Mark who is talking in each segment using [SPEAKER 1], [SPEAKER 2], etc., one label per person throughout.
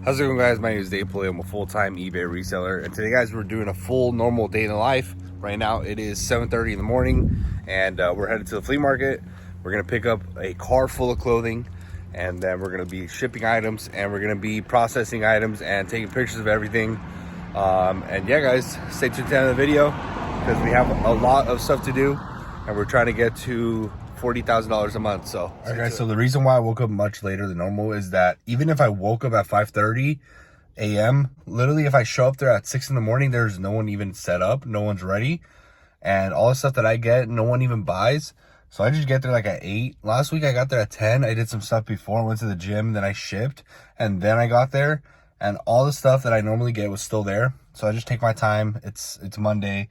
[SPEAKER 1] How's it going, guys? My name is Dave Flea. I'm a full-time eBay reseller, and today, guys, we're doing a full normal day in the life. Right now it is 7:30 in the morning, and we're headed to the flea market. We're gonna pick up a car full of clothing, and then we're gonna be shipping items, and we're gonna be processing items and taking pictures of everything. And yeah, guys, stay tuned to the end of the video because we have a lot of stuff to do, and we're trying to get to $40,000 a month. So, all right, guys, so the reason why I woke up much later than normal is that even if I woke up at 5:30 a.m., literally if I show up there at 6 in the morning, there's no one even set up, no one's ready, and all the stuff that I get, no one even buys. So I just get there like at 8. Last week I got there at 10. I did some stuff before, went to the gym, then I shipped, and then I got there, and all the stuff that I normally get was still there. So I just take my time. It's Monday.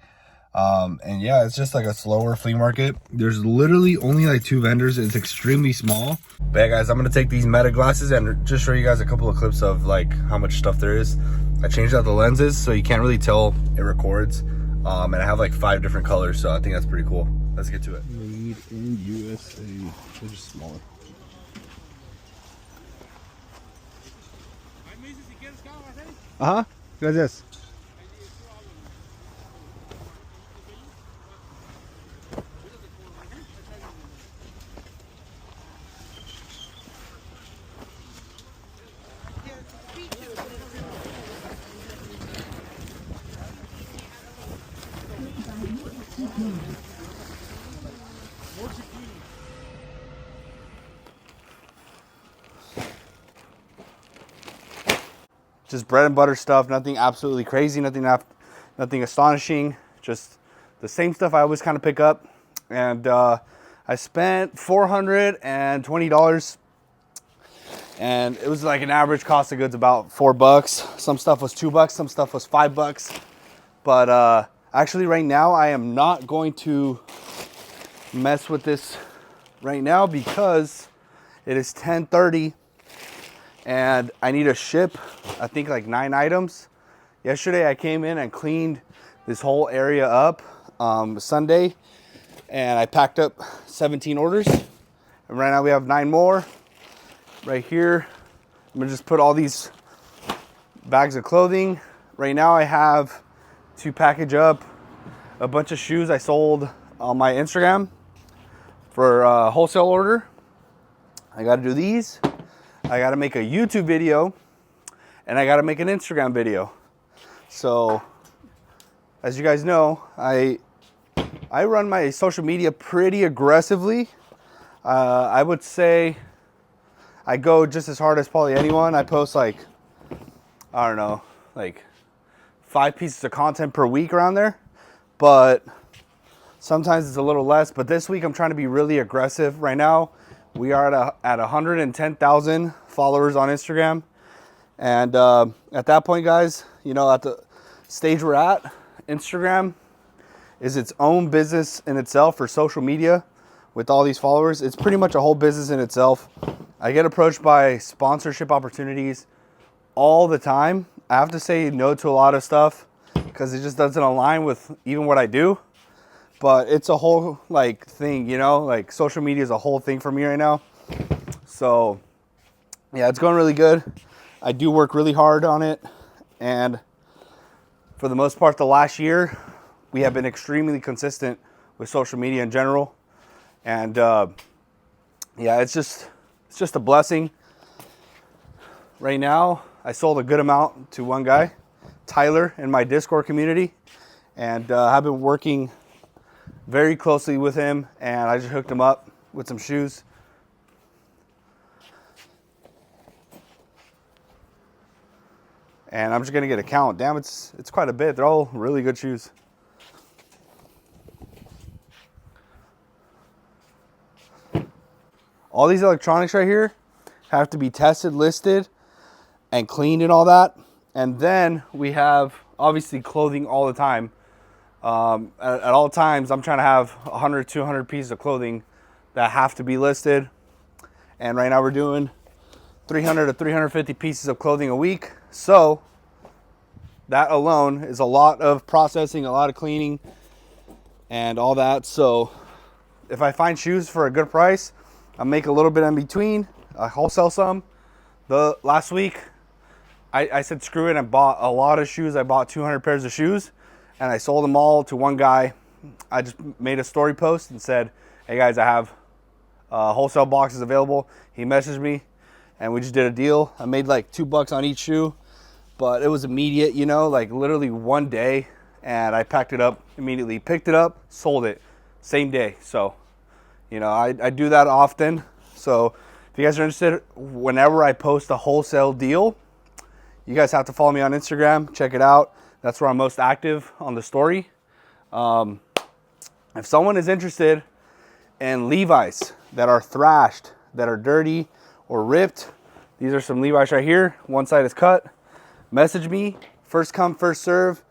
[SPEAKER 1] And yeah, it's just like a slower flea market. There's literally only like 2 vendors. It's extremely small. But yeah, guys, I'm gonna take these Meta glasses and just show you guys a couple of clips of like how much stuff there is. I changed out the lenses so you can't really tell it records. And I have like 5 different colors, so I think that's pretty cool. Let's get to it.
[SPEAKER 2] Made in USA. They're just smaller. Ajá, gracias.
[SPEAKER 1] Just bread and butter stuff, nothing absolutely crazy, nothing astonishing, just the same stuff I always kind of pick up. And I spent $420, and it was like an average cost of goods about $4. Some stuff was $2, some stuff was $5. But actually right now I am not going to mess with this right now because it is 10:30 and I need to ship, I think, like 9 items. Yesterday I came in and cleaned this whole area up Sunday, and I packed up 17 orders, and right now we have 9 more right here. I'm gonna just put all these bags of clothing. Right now I have to package up a bunch of shoes I sold on my Instagram for a wholesale order. I got to do these. I got to make a YouTube video, and I got to make an Instagram video. So as you guys know, I run my social media pretty aggressively. I would say I go just as hard as probably anyone. I post like, I don't know, like 5 pieces of content per week around there, but sometimes it's a little less. But this week I'm trying to be really aggressive. Right now we are at 110,000 followers on Instagram, and at that point, guys, you know, at the stage we're at, Instagram is its own business in itself for social media. With all these followers, it's pretty much a whole business in itself. I get approached by sponsorship opportunities all the time. I have to say no to a lot of stuff because it just doesn't align with even what I do. But it's a whole like thing, you know, like social media is a whole thing for me right now. So yeah, it's going really good. I do work really hard on it, and for the most part the last year we have been extremely consistent with social media in general. And yeah, it's just a blessing. Right now I sold a good amount to one guy, Tyler, in my Discord community, and I've been working very closely with him, and I just hooked him up with some shoes. And I'm just gonna get a count. Damn, it's quite a bit. They're all really good shoes. All these electronics right here have to be tested, listed, and cleaned and all that. And then we have obviously clothing all the time. At all times, I'm trying to have 100, 200 pieces of clothing that have to be listed. And right now we're doing 300 to 350 pieces of clothing a week. So that alone is a lot of processing, a lot of cleaning and all that. So if I find shoes for a good price, I'll make a little bit in between. I wholesale some. The last week I said screw it and bought a lot of shoes. I bought 200 pairs of shoes and I sold them all to one guy. I just made a story post and said, hey guys, I have wholesale boxes available. He messaged me and we just did a deal. I made like $2 on each shoe, but it was immediate, you know, like literally one day, and I packed it up immediately, picked it up, sold it same day. So, you know, I do that often. So if you guys are interested, whenever I post a wholesale deal, you guys have to follow me on Instagram, check it out. That's where I'm most active on the story. If someone is interested in Levi's that are thrashed, that are dirty or ripped, these are some Levi's right here. One side is cut. Message me, first come, first serve.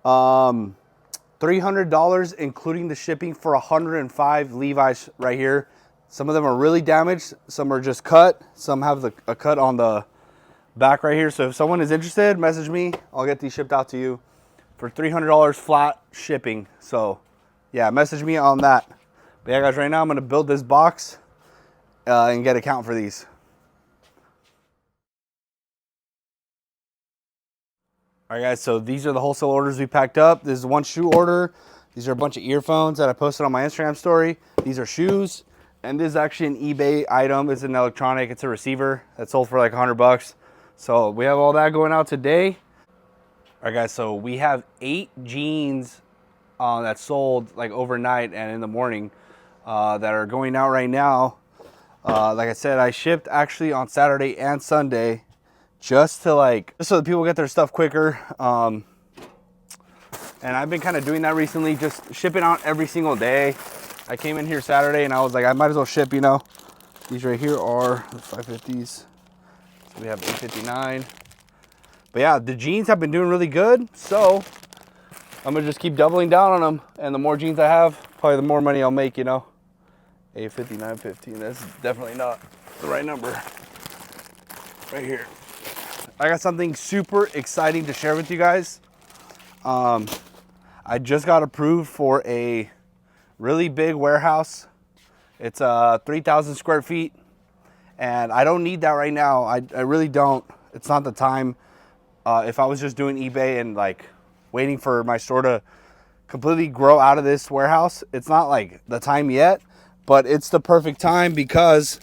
[SPEAKER 1] $300 including the shipping for 105 Levi's right here. Some of them are really damaged. Some are just cut. Some have a cut on the back right here. So if someone is interested, message me. I'll get these shipped out to you for $300 flat shipping. So yeah, message me on that. But yeah, guys, right now I'm going to build this box and get a count for these. All right, guys, so these are the wholesale orders we packed up. This is one shoe order. These are a bunch of earphones that I posted on my Instagram story. These are shoes. And this is actually an eBay item. It's an electronic. It's a receiver that sold for like $100. So we have all that going out today. All right, guys, so we have 8 jeans that sold like overnight and in the morning that are going out right now. Like I said, I shipped actually on Saturday and Sunday just so the people get their stuff quicker. And I've been kind of doing that recently, just shipping out every single day. I came in here Saturday and I was like, I might as well ship, you know. These right here are the 550s. So we have 859. But yeah, the jeans have been doing really good. So I'm gonna just keep doubling down on them. And the more jeans I have, probably the more money I'll make, you know. 859.15, that's definitely not the right number. Right here. I got something super exciting to share with you guys. I just got approved for a really big warehouse. It's 3,000 square feet. And I don't need that right now. I really don't. It's not the time. If I was just doing eBay and like waiting for my store to completely grow out of this warehouse, it's not like the time yet, but it's the perfect time because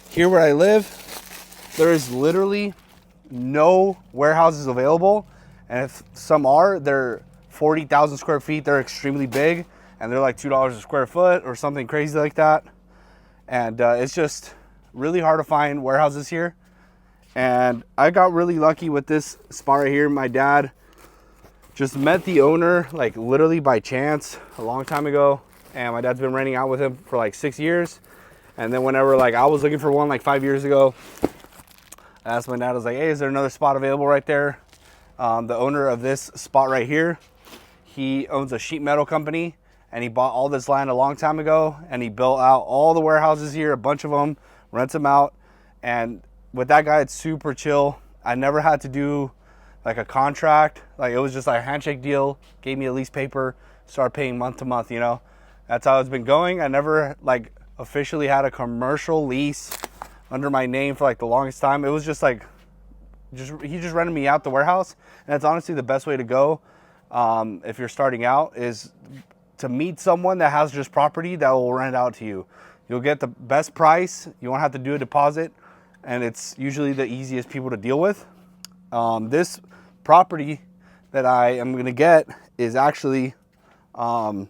[SPEAKER 1] here where I live, there is literally no warehouses available. And if some are, they're 40,000 square feet. They're extremely big and they're like $2 a square foot or something crazy like that. And it's just really hard to find warehouses here. And I got really lucky with this spot right here. My dad just met the owner like literally by chance a long time ago. And my dad's been renting out with him for like 6 years. And then whenever like I was looking for one like 5 years ago, I asked my dad, I was like, hey, is there another spot available right there? The owner of this spot right here, he owns a sheet metal company and he bought all this land a long time ago and he built out all the warehouses here, a bunch of them, rents them out. And with that guy, it's super chill. I never had to do like a contract. Like it was just like a handshake deal, gave me a lease paper, started paying month to month, you know. That's how it's been going. I never like officially had a commercial lease under my name for like the longest time. It was just like, he just rented me out the warehouse. And that's honestly the best way to go if you're starting out, is to meet someone that has just property that will rent out to you. You'll get the best price. You won't have to do a deposit. And it's usually the easiest people to deal with. This property that I am going to get is actually a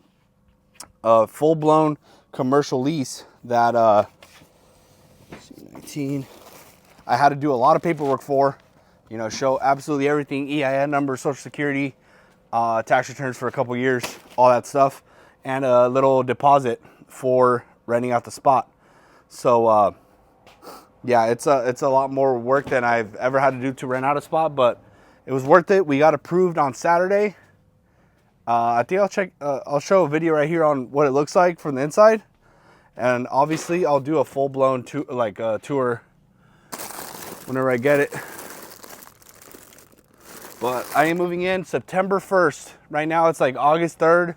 [SPEAKER 1] full-blown commercial lease that 19 I had to do a lot of paperwork for, you know, show absolutely everything, EIN number, social security, tax returns for a couple years, all that stuff, and a little deposit for renting out the spot. So yeah, it's a lot more work than I've ever had to do to rent out a spot, but it was worth it. We got approved on Saturday. I think I'll show a video right here on what it looks like from the inside. And obviously I'll do a full-blown tour whenever I get it. But I am moving in September 1st. Right now it's like August 3rd.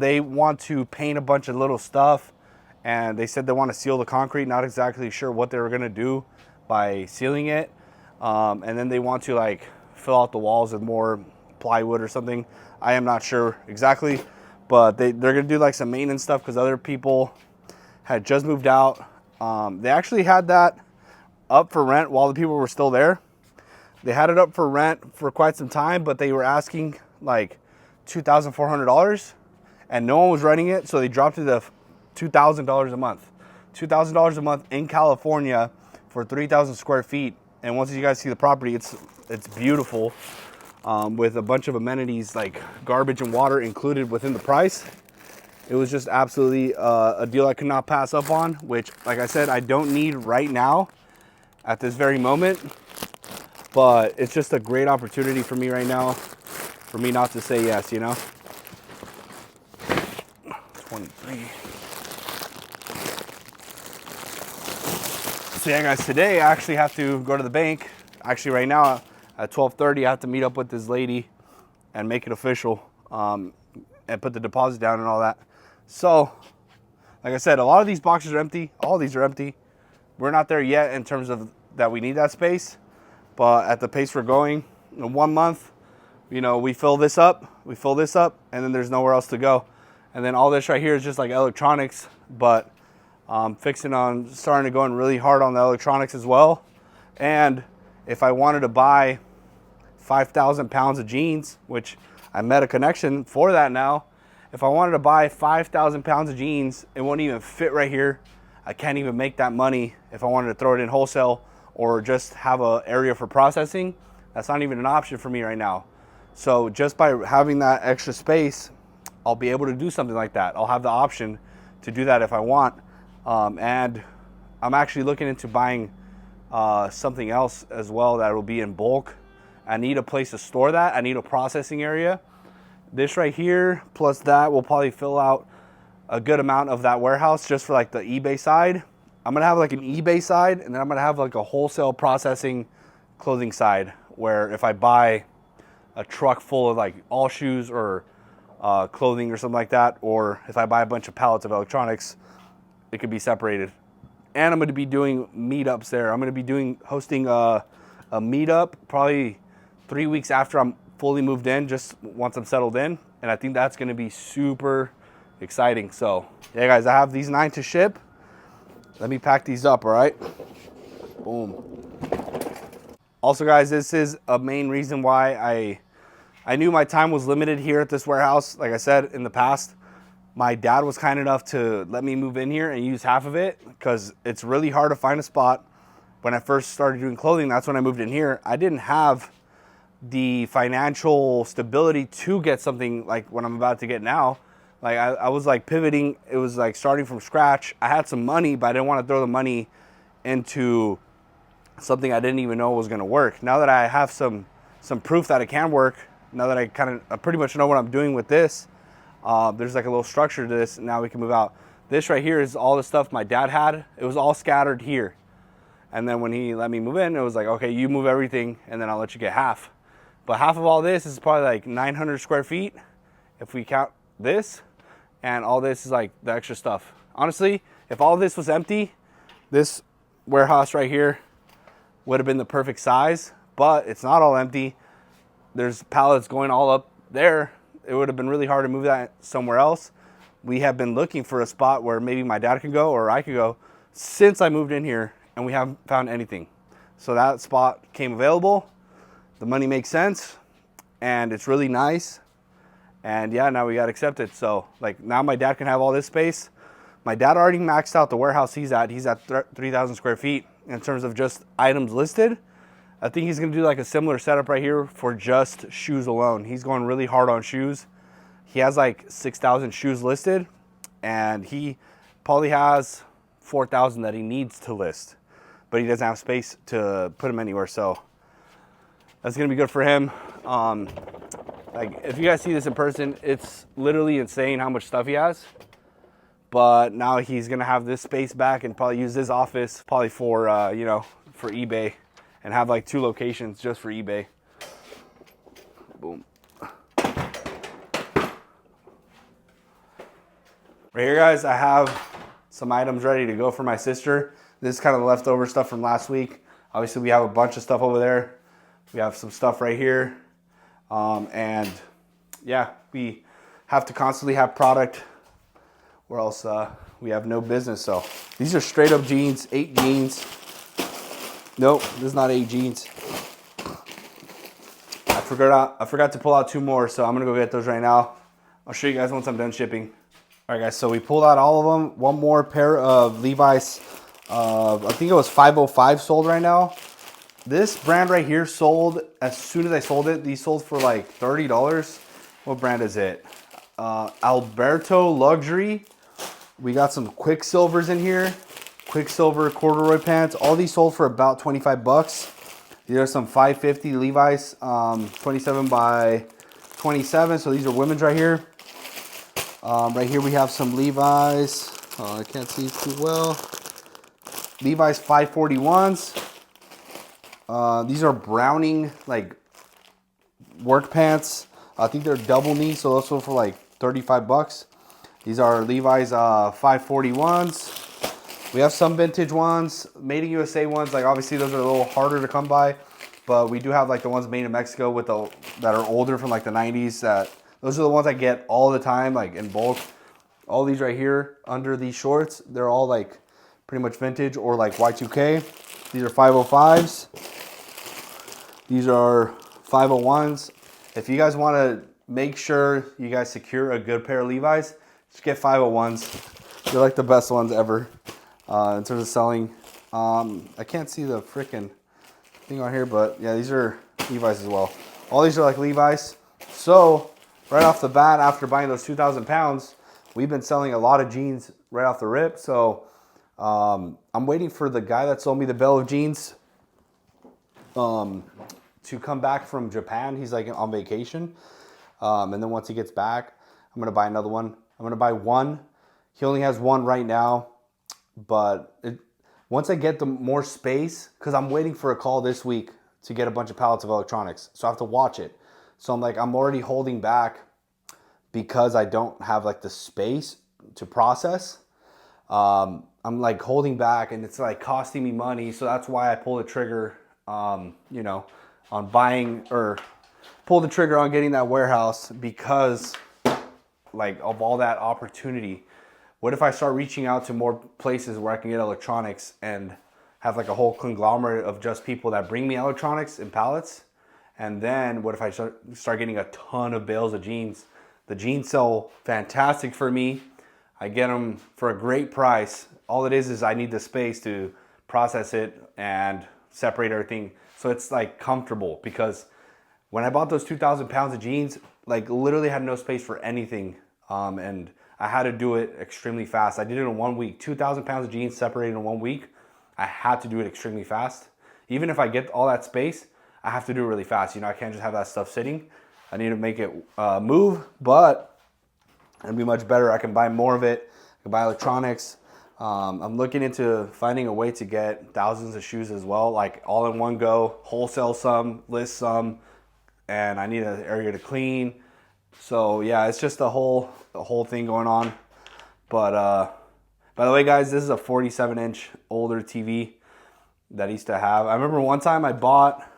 [SPEAKER 1] They want to paint a bunch of little stuff. And they said they want to seal the concrete. Not exactly sure what they were going to do by sealing it. and then they want to like fill out the walls with more plywood or something. I am not sure exactly, but they're gonna do like some maintenance stuff because other people had just moved out. They actually had that up for rent while the people were still there. They had it up for rent for quite some time, but they were asking like $2,400 and no one was renting it. So they dropped it to $2,000 a month. $2,000 a month in California for 3,000 square feet. And once you guys see the property, it's beautiful, with a bunch of amenities like garbage and water included within the price. It was just absolutely a deal I could not pass up on, which, like I said, I don't need right now at this very moment. But it's just a great opportunity for me right now, for me not to say yes, you know? 23. So yeah, guys, today I actually have to go to the bank. Actually, right now at 12:30, I have to meet up with this lady and make it official, and put the deposit down and all that. So, like I said, a lot of these boxes are empty. All these are empty. We're not there yet in terms of that we need that space. But at the pace we're going, in 1 month, you know, we fill this up, and then there's nowhere else to go. And then all this right here is just like electronics, but fixing on starting to go in really hard on the electronics as well. And if I wanted to buy 5,000 pounds of jeans, which I met a connection for that now, if I wanted to buy 5,000 pounds of jeans, it wouldn't even fit right here. I can't even make that money if I wanted to throw it in wholesale or just have an area for processing. That's not even an option for me right now. So just by having that extra space, I'll be able to do something like that. I'll have the option to do that if I want. And I'm actually looking into buying something else as well that will be in bulk. I need a place to store that. I need a processing area. This right here plus that will probably fill out a good amount of that warehouse just for like the eBay side. I'm gonna have like an eBay side, and then I'm gonna have like a wholesale processing clothing side where if I buy a truck full of like all shoes or clothing or something like that, or if I buy a bunch of pallets of electronics, it could be separated. And I'm gonna be doing meetups there. I'm gonna be hosting a meetup probably 3 weeks after I'm fully moved in, just once I'm settled in. And I think that's gonna be super exciting. So yeah, guys, I have these 9 to ship. Let me pack these up, all right? Boom. Also, guys, this is a main reason why I knew my time was limited here at this warehouse. Like I said in the past, my dad was kind enough to let me move in here and use half of it because it's really hard to find a spot. When I first started doing clothing, that's when I moved in here. I didn't have the financial stability to get something like what I'm about to get now. Like I was like pivoting. It was like starting from scratch. I had some money, but I didn't want to throw the money into something I didn't even know was going to work. Now that I have some proof that it can work, now that I pretty much know what I'm doing with this, there's like a little structure to this. And now we can move out. This right here is all the stuff my dad had. It was all scattered here. And then when he let me move in, it was like, okay, you move everything and then I'll let you get half. But half of all this is probably like 900 square feet if we count this. And all this is like the extra stuff. Honestly, if all this was empty, this warehouse right here would have been the perfect size, but it's not all empty. There's pallets going all up there. It would have been really hard to move that somewhere else. We have been looking for a spot where maybe my dad can go or I could go since I moved in here, and we haven't found anything. So that spot came available. The money makes sense and it's really nice. And yeah, now we got accepted. So like now my dad can have all this space. My dad already maxed out the warehouse he's at. He's at 3,000 square feet in terms of just items listed. I think he's gonna do like a similar setup right here for just shoes alone. He's going really hard on shoes. He has like 6,000 shoes listed and he probably has 4,000 that he needs to list, but he doesn't have space to put them anywhere. So that's gonna be good for him. Like if you guys see this in person, it's literally insane how much stuff he has. But now he's gonna have this space back and probably use this office probably for you know, for eBay, and have like 2 locations just for eBay. Boom. Right here, guys, I have some items ready to go for my sister. This is kind of the leftover stuff from last week. Obviously, we have a bunch of stuff over there. We have some stuff right here. And yeah, we have to constantly have product, or else we have no business. So these are straight up jeans, 8 jeans. Nope, this is not 8 jeans. I forgot to pull out 2 more, so I'm gonna go get those right now. I'll show you guys once I'm done shipping. All right, guys, so we pulled out all of them. One more pair of Levi's, I think it was 505 sold right now. This brand right here sold as soon as I sold it. These sold for like $30. What brand is it? Alberto Luxury. We got some Quicksilvers in here. Quicksilver corduroy pants. All these sold for about 25 bucks. These are some 550 Levi's, 27 by 27. So these are women's right here. Right here we have some Levi's. Oh, I can't see too well. Levi's 541s. These are Browning like work pants. I think they're double knee, so those sold for like 35 bucks. These are Levi's 541s. We have some vintage ones, made in USA ones. Like obviously those are a little harder to come by, but we do have like the ones made in Mexico with that are older from like the 90s. Those are the ones I get all the time, like in bulk. All these right here under these shorts, they're all like pretty much vintage or like Y2K. These are 505s. These are 501s. If you guys want to make sure you guys secure a good pair of Levi's, just get 501s. They're like the best ones ever in terms of selling. I can't see the freaking thing on here, but yeah, these are Levi's as well. All these are like Levi's. So right off the bat, after buying those 2,000 pounds, we've been selling a lot of jeans right off the rip. So I'm waiting for the guy that sold me the bale of jeans to come back from Japan. He's like on vacation. And then once he gets back, I'm going to buy another one. I'm going to buy one. He only has one right now. But once I get the more space, because I'm waiting for a call this week to get a bunch of pallets of electronics. So I have to watch it. So I'm already holding back because I don't have like the space to process. I'm like holding back and it's like costing me money. So that's why I pull the trigger, you know, on buying or pull the trigger on getting that warehouse because like of all that opportunity. What if I start reaching out to more places where I can get electronics and have like a whole conglomerate of just people that bring me electronics and pallets? And then what if I start getting a ton of bales of jeans? The jeans sell fantastic for me. I get them for a great price. All it is I need the space to process it and separate everything. So it's like comfortable because when I bought those 2,000 pounds of jeans, like literally had no space for anything. And I had to do it extremely fast. I did it in 1 week. 2,000 pounds of jeans separated in 1 week. I had to do it extremely fast. Even if I get all that space, I have to do it really fast. You know, I can't just have that stuff sitting. I need to make it move, but it'll be much better. I can buy more of it. I can buy electronics. I'm looking into finding a way to get thousands of shoes as well, like all in one go, wholesale some, list some, and I need an area to clean. So yeah, it's just the whole thing going on. But by the way, guys, this is a 47-inch older TV that I used to have. I remember one time I bought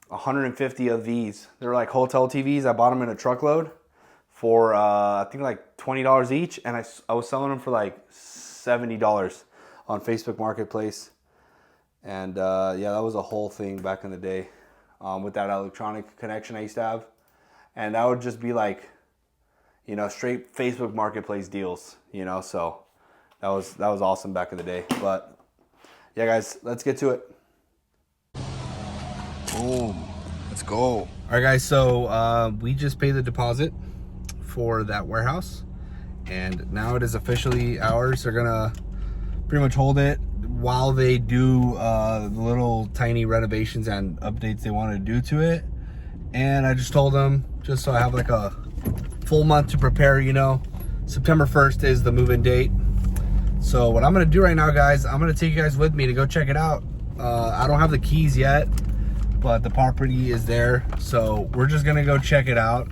[SPEAKER 1] 150 of these. They were like hotel TVs. I bought them in a truckload for I think like $20 each, and I was selling them for like $70 on Facebook Marketplace. And yeah, that was a whole thing back in the day with that electronic connection I used to have. And that would just be like, you know, straight Facebook Marketplace deals, you know. So that was awesome back in the day. But yeah, guys, let's get to it. Boom. Let's go. All right, guys. So we just paid the deposit for that warehouse, and now it is officially ours. They're gonna pretty much hold it while they do the little tiny renovations and updates they want to do to it. And I just told them, just so I have like a full month to prepare, you know, September 1st is the move-in date. So what I'm gonna do right now, guys, I'm gonna take you guys with me to go check it out. I don't have the keys yet, but the property is there. So we're just gonna go check it out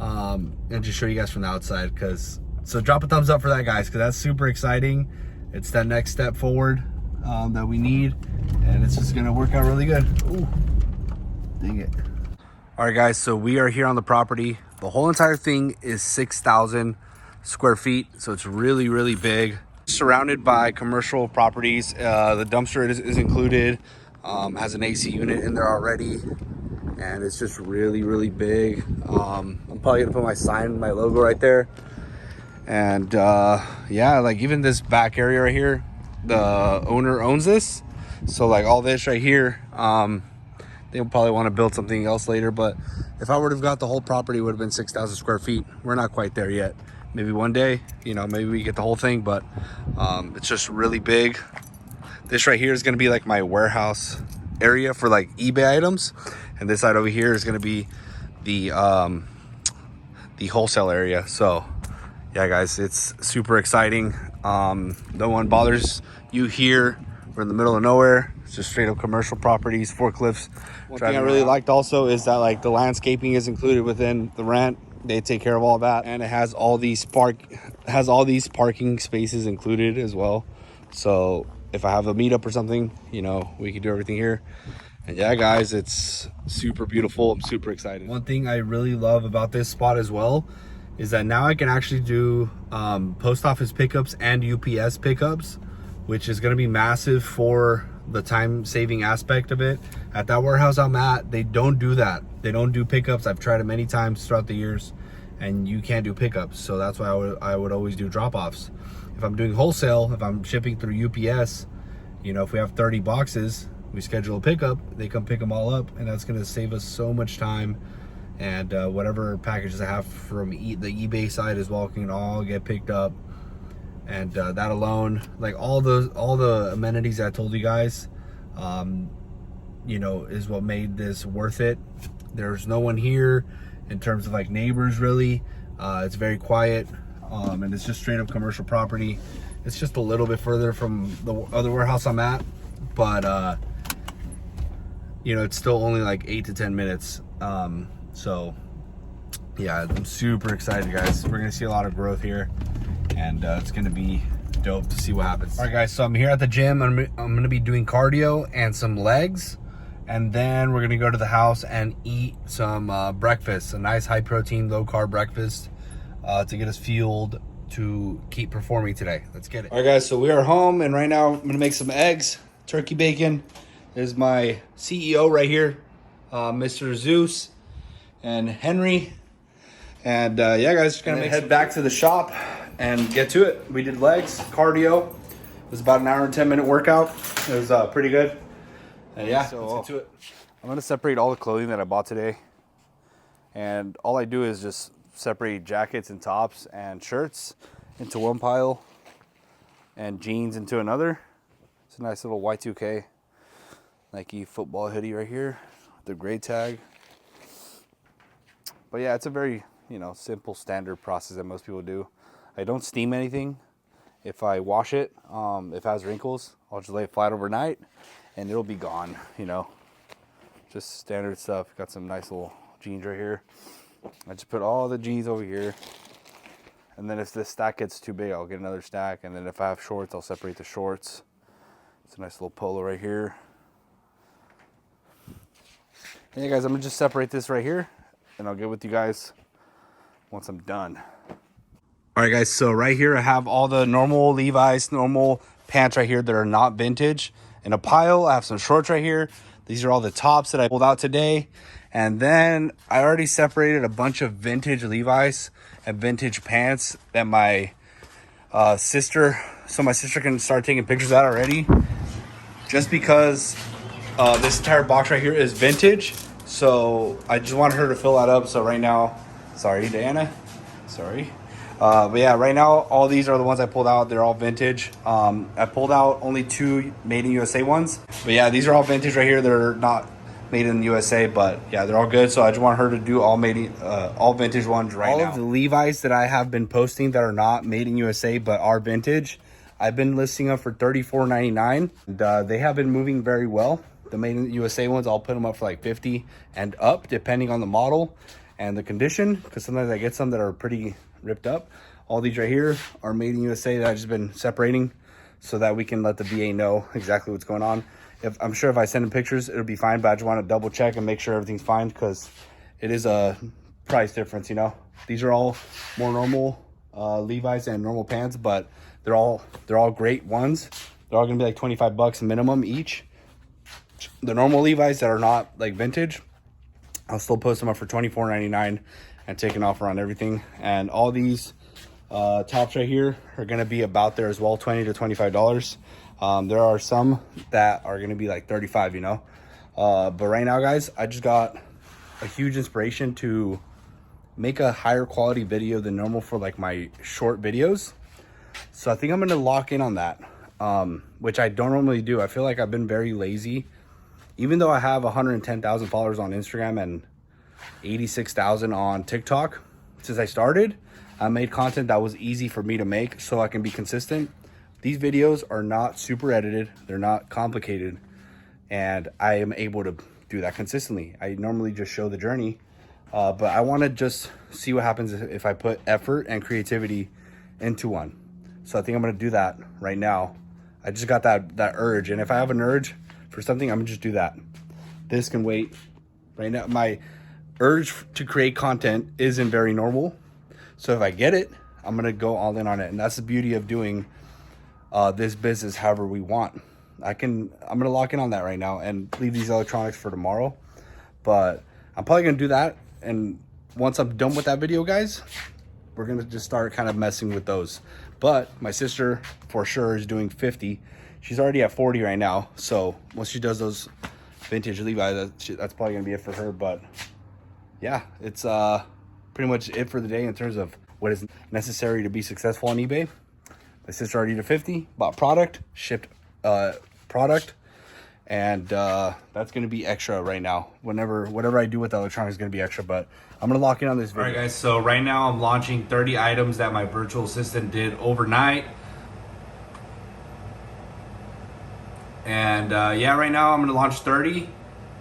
[SPEAKER 1] and just show you guys from the outside. So drop a thumbs up for that, guys, because that's super exciting. It's that next step forward. that we need, and it's just gonna work out really good. Ooh, dang it. All right, guys, so we are here on the property. The whole entire thing is 6,000 square feet, so it's really, really big. Surrounded by commercial properties. The dumpster is included, has an AC unit in there already, and it's just really, really big. I'm probably gonna put my sign, my logo right there. And yeah, like even this back area right here, the owner owns this. So like all this right here, they'll probably want to build something else later, but if I would have got the whole property, it would have been 6,000 square feet. We're not quite there yet. Maybe one day, you know, maybe we get the whole thing, but it's just really big. This right here is going to be like my warehouse area for like eBay items, and this side over here is going to be the wholesale area. So yeah, guys, it's super exciting. No one bothers you here. We're in the middle of nowhere. It's just straight up commercial properties, forklifts. One thing I really liked also is that like the landscaping is included within the rent. They take care of all that, and it has all these parking spaces included as well. So if I have a meetup or something, you know, we can do everything here. And yeah, guys, it's super beautiful. I'm super excited. One thing I really love about this spot as well is that now I can actually do post office pickups and UPS pickups, which is going to be massive for the time saving aspect of it. At that warehouse I'm at, they don't do that. They don't do pickups. I've tried it many times throughout the years, and you can't do pickups. So that's why I would always do drop-offs. If I'm doing wholesale, if I'm shipping through UPS, you know, if we have 30 boxes, we schedule a pickup, they come pick them all up, and that's going to save us so much time. And whatever packages I have from the eBay side as well can all get picked up. And that alone, like all the amenities I told you guys, you know, is what made this worth it. There's no one here in terms of like neighbors really. It's very quiet, and it's just straight up commercial property. It's just a little bit further from the other warehouse I'm at, but you know, it's still only like 8 to 10 minutes. So yeah, I'm super excited, guys. We're gonna see a lot of growth here, and it's gonna be dope to see what happens. All right, guys, so I'm here at the gym. I'm gonna be doing cardio and some legs, and then we're gonna go to the house and eat some breakfast, a nice high protein, low carb breakfast to get us fueled to keep performing today. Let's get it. All right, guys, so we are home, and right now I'm gonna make some eggs, turkey bacon. There's my CEO right here, Mr. Zeus and Henry. And yeah, guys, just gonna head back to the shop and get to it. We did legs, cardio. It was about an hour and 10-minute workout. It was pretty good. And yeah, so let's get to it. I'm gonna separate all the clothing that I bought today. And all I do is just separate jackets and tops and shirts into one pile and jeans into another. It's a nice little Y2K Nike football hoodie right here with the gray tag. But yeah, it's a very, you know, simple standard process that most people do. I don't steam anything. If I wash it, if it has wrinkles, I'll just lay it flat overnight and it'll be gone, you know. Just standard stuff. Got some nice little jeans right here. I just put all the jeans over here. And then if this stack gets too big, I'll get another stack. And then if I have shorts, I'll separate the shorts. It's a nice little polo right here. And yeah, guys, I'm gonna just separate this right here, and I'll get with you guys once I'm done. All right, guys, so right here I have all the normal Levi's, normal pants right here that are not vintage. In a pile, I have some shorts right here. These are all the tops that I pulled out today. And then I already separated a bunch of vintage Levi's and vintage pants that my sister, so my sister can start taking pictures out already. Just because this entire box right here is vintage. So I just want her to fill that up. So right now, sorry, Diana, sorry. But yeah, right now, all these are the ones I pulled out. They're all vintage. I pulled out only 2 made in USA ones. But yeah, these are all vintage right here. They're not made in the USA, but yeah, they're all good. So I just want her to do all all vintage ones right now. All of the Levi's that I have been posting that are not made in USA, but are vintage, I've been listing them for $34.99. And they have been moving very well. The made in the USA ones, I'll put them up for like 50 and up, depending on the model and the condition, because sometimes I get some that are pretty ripped up. All these right here are made in USA that I've just been separating. so that we can let the VA know exactly what's going on. I'm sure if I send him pictures, it'll be fine, but I just want to double check and make sure everything's fine, because it is a price difference, you know. These are all more normal Levi's and normal pants, but they're all great ones. They're all gonna be like 25 bucks minimum each. The normal Levi's that are not like vintage, I'll still post them up for $24.99 and take an offer on everything. And all these tops right here are gonna be about there as well, $20 to $25. There are some that are gonna be like 35, you know. But right now, guys, I just got a huge inspiration to make a higher quality video than normal for like my short videos. So I think I'm gonna lock in on that, which I don't normally do. I feel like I've been very lazy. Even though I have 110,000 followers on Instagram and 86,000 on TikTok, since I started, I made content that was easy for me to make so I can be consistent. These videos are not super edited. They're not complicated. And I am able to do that consistently. I normally just show the journey, but I want to just see what happens if I put effort and creativity into one. So I think I'm going to do that right now. I just got that urge. And if I have an urge for something, I'm gonna just do that. This can wait. Right now, my urge to create content isn't very normal. So if I get it, I'm gonna go all in on it. And that's the beauty of doing this business however we want. I'm gonna lock in on that right now and leave these electronics for tomorrow. But I'm probably gonna do that. And once I'm done with that video, guys, we're gonna just start kind of messing with those. But my sister for sure is doing 50. She's already at 40 right now. So once she does those vintage Levi, that's probably gonna be it for her. But yeah, it's pretty much it for the day in terms of what is necessary to be successful on eBay. My sister already did 50, bought product, shipped product, and that's gonna be extra right now. Whatever I do with the electronics is gonna be extra, but I'm gonna lock in on this video. All right, guys, so right now I'm launching 30 items that my virtual assistant did overnight. And yeah, right now I'm gonna launch 30,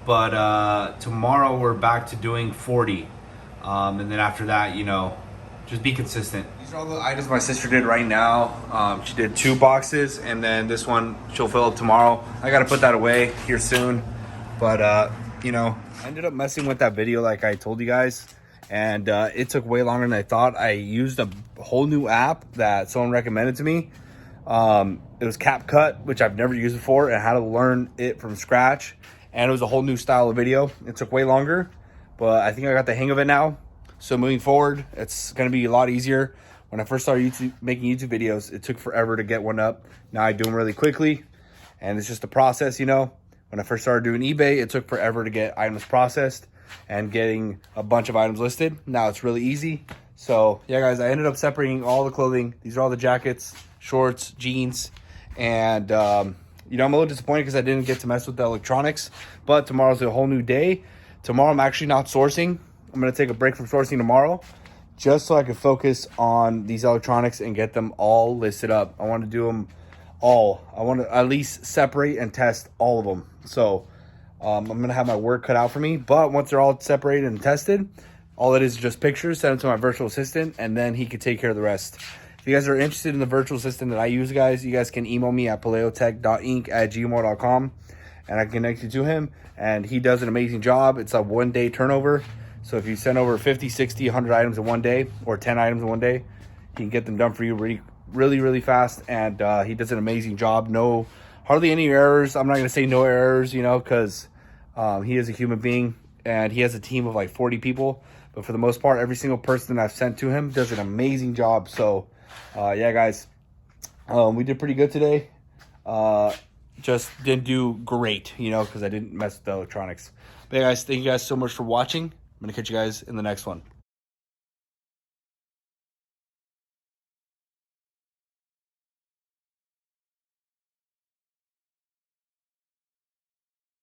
[SPEAKER 1] but tomorrow we're back to doing 40. And then after that, you know, just be consistent. These are all the items my sister did right now. She did 2 boxes, and then this one she'll fill up tomorrow. I gotta put that away here soon. But you know, I ended up messing with that video like I told you guys, and it took way longer than I thought. I used a whole new app that someone recommended to me. It was CapCut, which I've never used before, and I had to learn it from scratch. And it was a whole new style of video. It took way longer, but I think I got the hang of it now. So moving forward, it's going to be a lot easier. When I first started making YouTube videos, it took forever to get one up. Now I do them really quickly, and it's just a process, you know. When I first started doing eBay, it took forever to get items processed and getting a bunch of items listed. Now it's really easy. So yeah, guys, I ended up separating all the clothing. These are all the jackets, shorts, jeans, and you know, I'm a little disappointed because I didn't get to mess with the electronics, but tomorrow's a whole new day. Tomorrow I'm actually not sourcing. I'm going to take a break from sourcing tomorrow just so I can focus on these electronics and get them all listed up. I want to do them all. I want to at least separate and test all of them. So I'm going to have my work cut out for me, but once they're all separated and tested, all it is just pictures, send them to my virtual assistant, and then he can take care of the rest. If you guys are interested in the virtual assistant that I use, guys, you guys can email me at paleotech.inc@gmail.com, and I can connect you to him, and he does an amazing job. It's a 1-day turnover. So if you send over 50, 60, 100 items in one day, or 10 items in one day, he can get them done for you really fast. And he does an amazing job. Hardly any errors. I'm not going to say no errors, you know, because he is a human being, and he has a team of like 40 people. But for the most part, every single person that I've sent to him does an amazing job. So yeah, guys, we did pretty good today. Just didn't do great, you know, because I didn't mess with the electronics. But yeah, guys, thank you guys so much for watching. I'm going to catch you guys in the next one.